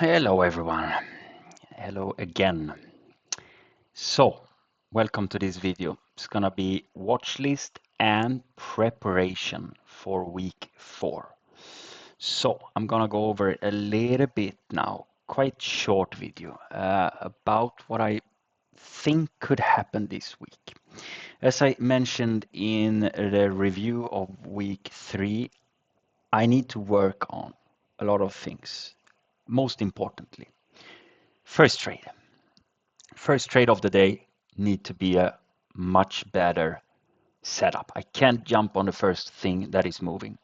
Hello everyone. Hello again. So, welcome to this video. It's gonna be watch list and preparation for week 4. So, I'm gonna go over it a little bit now. Quite short video about what I think could happen this week. As I mentioned in the review of week 3, I need to work on a lot of things. Most importantly, first trade. First trade of the day need to be a much better setup. I can't jump on the first thing that is moving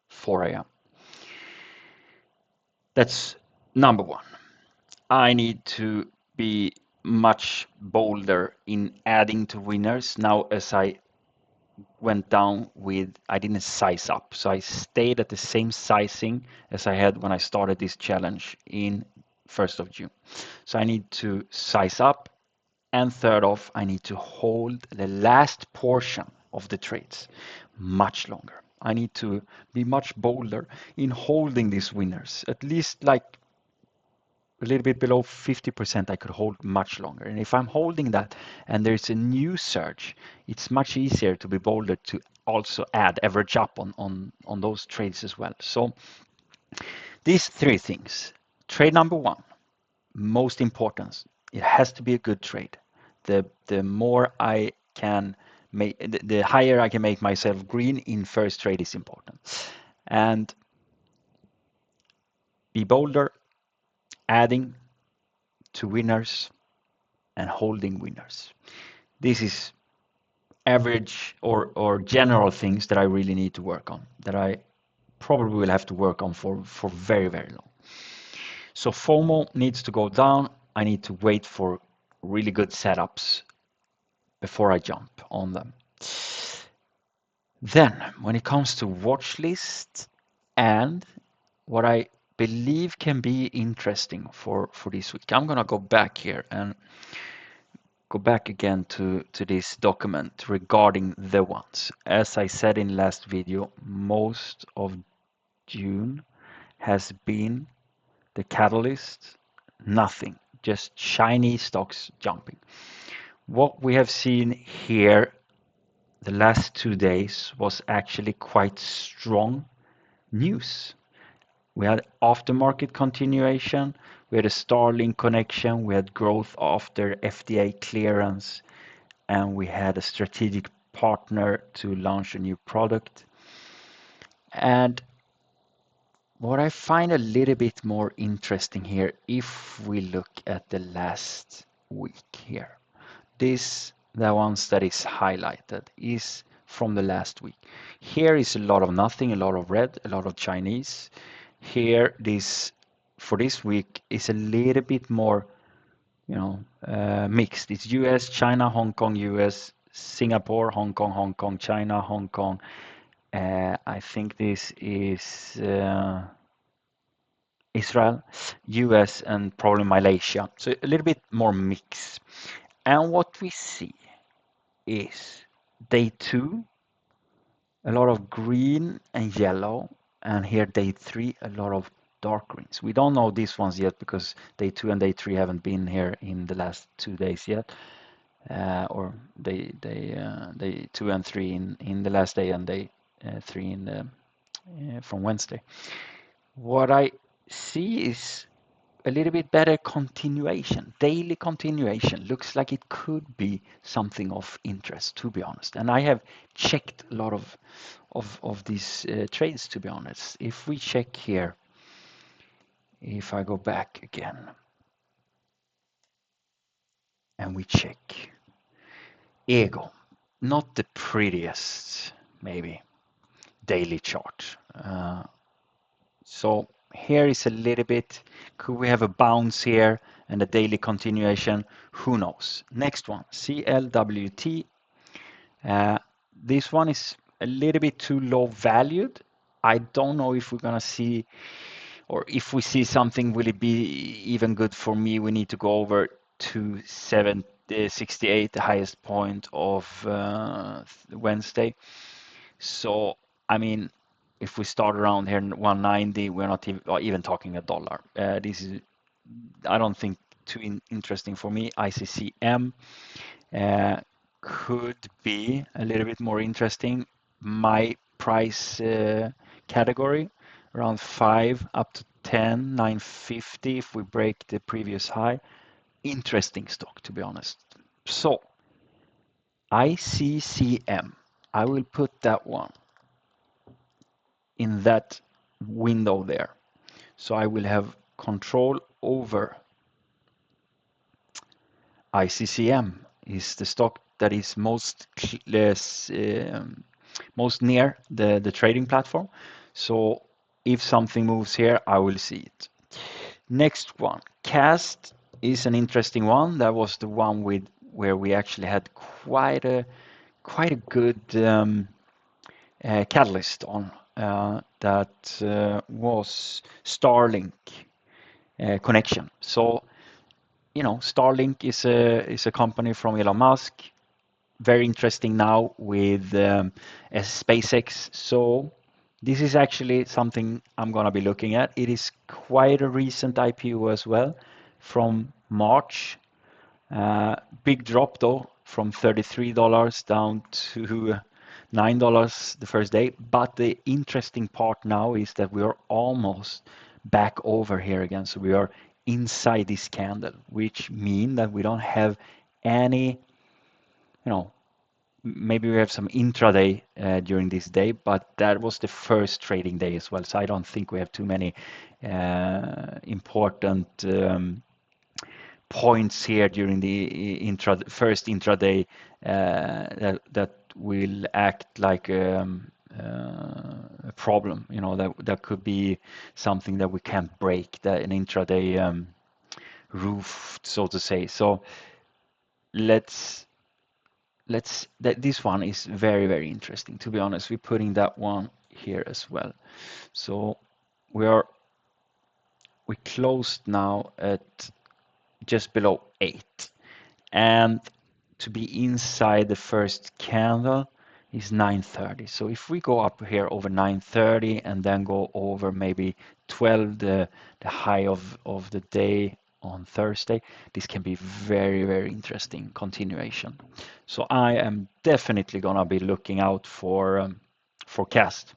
4 a.m. That's number one. I need to be much bolder in adding to winners. Now, as I went down with, I didn't size up. So I stayed at the same sizing as I had when I started this challenge in 1st of June. So I need to size up. And third off, I need to hold the last portion of the trades much longer. I need to be much bolder in holding these winners, at least like a little bit below 50%. I could hold much longer. And if I'm holding that and there's a new surge, it's much easier to be bolder to also add average up on those trades as well. So these 3 things. Trade number 1, most important, it has to be a good trade. The more I can make, the higher I can make myself green in first trade is important. And be bolder, adding to winners and holding winners. This is average or general things that I really need to work on, that I probably will have to work on for very, very long. So FOMO needs to go down. I need to wait for really good setups before I jump on them. Then, when it comes to watch list and what I believe can be interesting for this week, I'm gonna go back here and go back again to this document regarding the ones. As I said in last video, most of June has been the catalyst, nothing, just Chinese stocks jumping. What we have seen here the last 2 days was actually quite strong news. We had aftermarket continuation, we had a Starlink connection, we had growth after FDA clearance, and we had a strategic partner to launch a new product. And what I find a little bit more interesting here, if we look at the last week here, the ones that is highlighted is from the last week. Here is a lot of nothing, a lot of red, a lot of Chinese. Here, this for this week is a little bit more, mixed. It's US, China, Hong Kong, US, Singapore, Hong Kong, China, Hong Kong. I think this is Israel, US, and probably Malaysia. So a little bit more mix. And what we see is day 2, a lot of green and yellow, and here day 3, a lot of dark greens. We don't know these ones yet because day 2 and day 3 haven't been here in the last 2 days yet, or day 2 and 3 in the last day and day 3 in the from Wednesday. What I see is a little bit better continuation, daily continuation. Looks like it could be something of interest, to be honest. And I have checked a lot of these trades, to be honest. If we check here, if I go back again and we check Ego, not the prettiest, maybe, daily chart. So here is a little bit, could we have a bounce here and a daily continuation? Who knows? Next one, CLWT. This one is a little bit too low valued. I don't know if we're gonna see, or if we see something, will it be even good for me? We need to go over to 768, the highest point of Wednesday. So, I mean, if we start around here in 190, we're not even talking a dollar. This is I don't think too interesting for me. ICCM uh, could be a little bit more interesting. My price category around 5 up to 10, 950 if we break the previous high. Interesting stock, to be honest. So ICCM, I will put that one in that window there. So I will have control over ICCM is the stock that is most near the trading platform. So if something moves here, I will see it. Next one, Cast is an interesting one. That was the one with where we actually had quite a good catalyst on that was Starlink connection. So Starlink is a company from Elon Musk. Very interesting now with SpaceX. So this is actually something I'm gonna be looking at. It is quite a recent IPO as well, from March. Big drop though, from $33 down to $9 the first day. But the interesting part now is that we are almost back over here again. So we are inside this candle, which mean that we don't have any, maybe we have some intraday during this day, but that was the first trading day as well. So I don't think we have too many important points here during the first intraday that will act like a problem. That could be something that we can't break, that an intraday roof, so to say. So let's this one is very, very interesting. To be honest, we're putting that one here as well. So we closed now at just below 8, and to be inside the first candle is 9:30. So if we go up here over 9:30 and then go over maybe 12, the high of the day on Thursday, this can be very, very interesting continuation. So I am definitely gonna be looking out for Cast.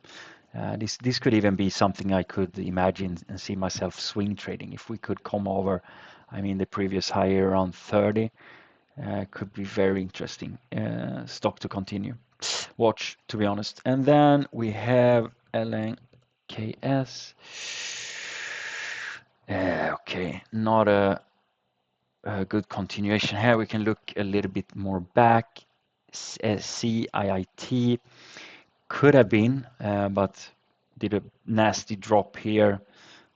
This could even be something I could imagine and see myself swing trading if we could come over. I mean, the previous high around 30 could be very interesting stock to continue. Watch, to be honest. And then we have LNKS. Okay, not a good continuation here. We can look a little bit more back. CIIT could have been, but did a nasty drop here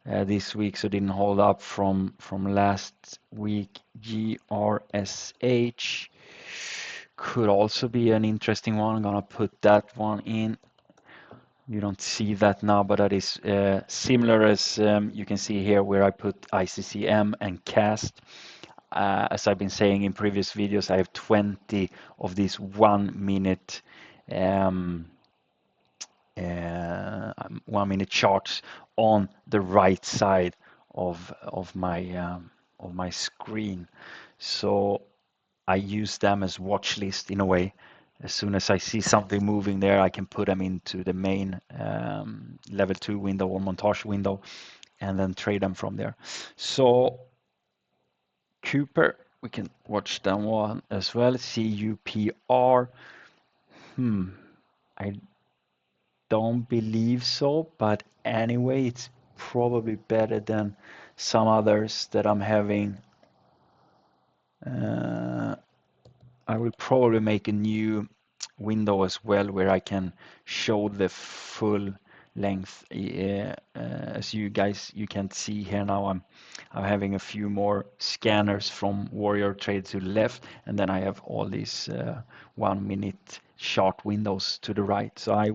this week, so didn't hold up from last week. GRSH could also be an interesting one. I'm gonna put that one in. You don't see that now, but that is similar as you can see here where I put ICCM and CAST. As I've been saying in previous videos, I have 20 of these 1 minute 1 minute charts on the right side of my screen. So I use them as watch list in a way. As soon as I see something moving there, I can put them into the main level 2 window or montage window and then trade them from there. So Cooper, we can watch that one as well. CUPR. I don't believe so, but anyway, it's probably better than some others that I'm having. I will probably make a new window as well where I can show the full length. As you can see here now, I'm having a few more scanners from Warrior Trade to the left, and then I have all these 1 minute chart windows to the right. So I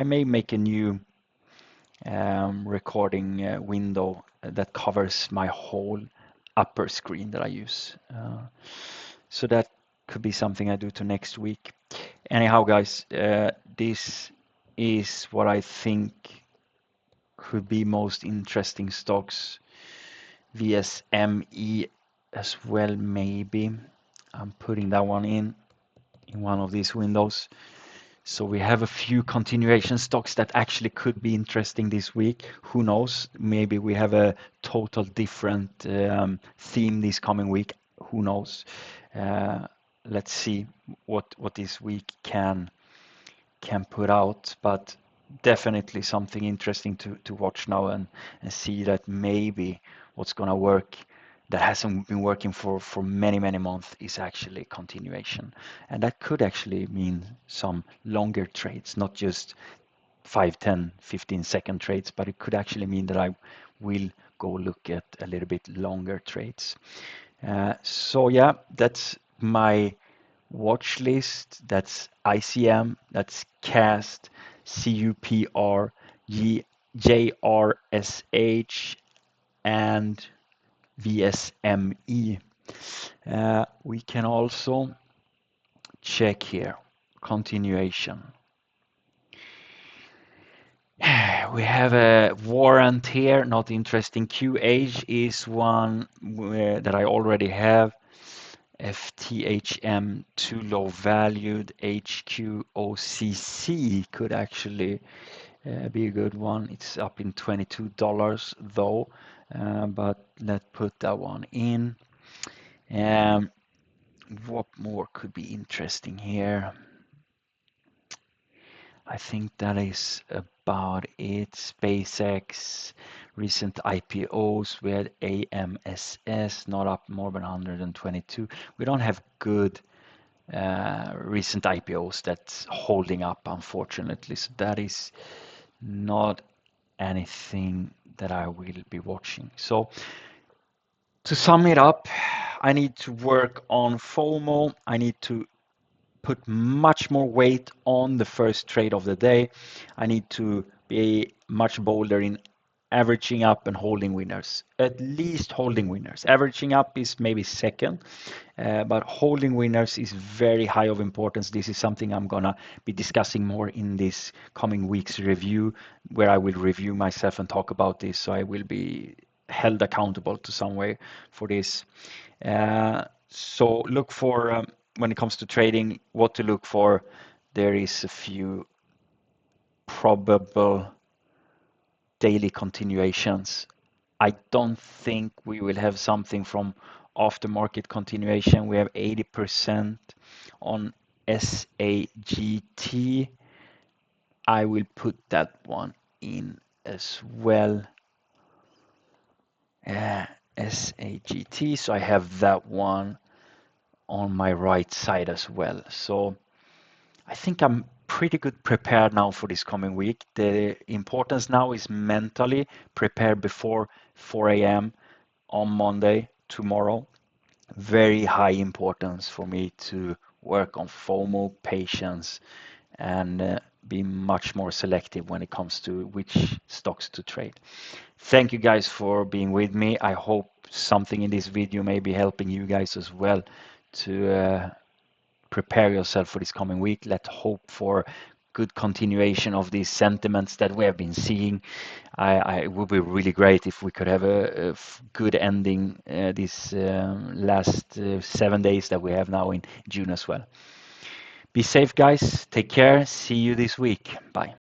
may make a new recording window that covers my whole upper screen that I use. So that could be something I do to next week. Anyhow, guys, this is what I think could be most interesting stocks VSME as well, maybe. I'm putting that one in one of these windows. So we have a few continuation stocks that actually could be interesting this week. Who knows? Maybe we have a total different theme this coming week. Who knows? Uh, let's see what this week can put out, but definitely something interesting to watch now and see that maybe what's gonna work that hasn't been working for many months is actually continuation. And that could actually mean some longer trades, not just 5, 10, 15-second trades, but it could actually mean that I will go look at a little bit longer trades. So yeah, that's my watch list. That's ICM, that's CAST, CUPR, JRSH, and VSME. We can also check here, continuation. We have a warrant here, not interesting. QH is one that I already have. FTHM too low valued. HQOCC could actually be a good one. It's up in $22 though, but let's put that one in. What more could be interesting here? I think that is about it. SpaceX, recent IPOs. We had AMSS, not up more than 122. We don't have good recent IPOs that's holding up, unfortunately. So that is not anything that I will be watching. So to sum it up, I need to work on FOMO. I need to put much more weight on the first trade of the day. I need to be much bolder in averaging up and holding winners, at least holding winners. Averaging up is maybe second, but holding winners is very high of importance. This is something I'm gonna be discussing more in this coming week's review, where I will review myself and talk about this. So I will be held accountable to some way for this. So look for when it comes to trading, what to look for. There is a few probable daily continuations. I don't think we will have something from aftermarket continuation. We have 80% on SAGT. I will put that one in as well. SAGT, so I have that one on my right side as well. So I think I'm pretty good prepared now for this coming week. The importance now is mentally prepare before 4 a.m. on Monday, tomorrow. Very high importance for me to work on FOMO, patience, and be much more selective when it comes to which stocks to trade. Thank you guys for being with me. I hope something in this video may be helping you guys as well to prepare yourself for this coming week. Let's hope for good continuation of these sentiments that we have been seeing. It would be really great if we could have a good ending these last 7 days that we have now in June as well. Be safe, guys. Take care. See you this week. Bye.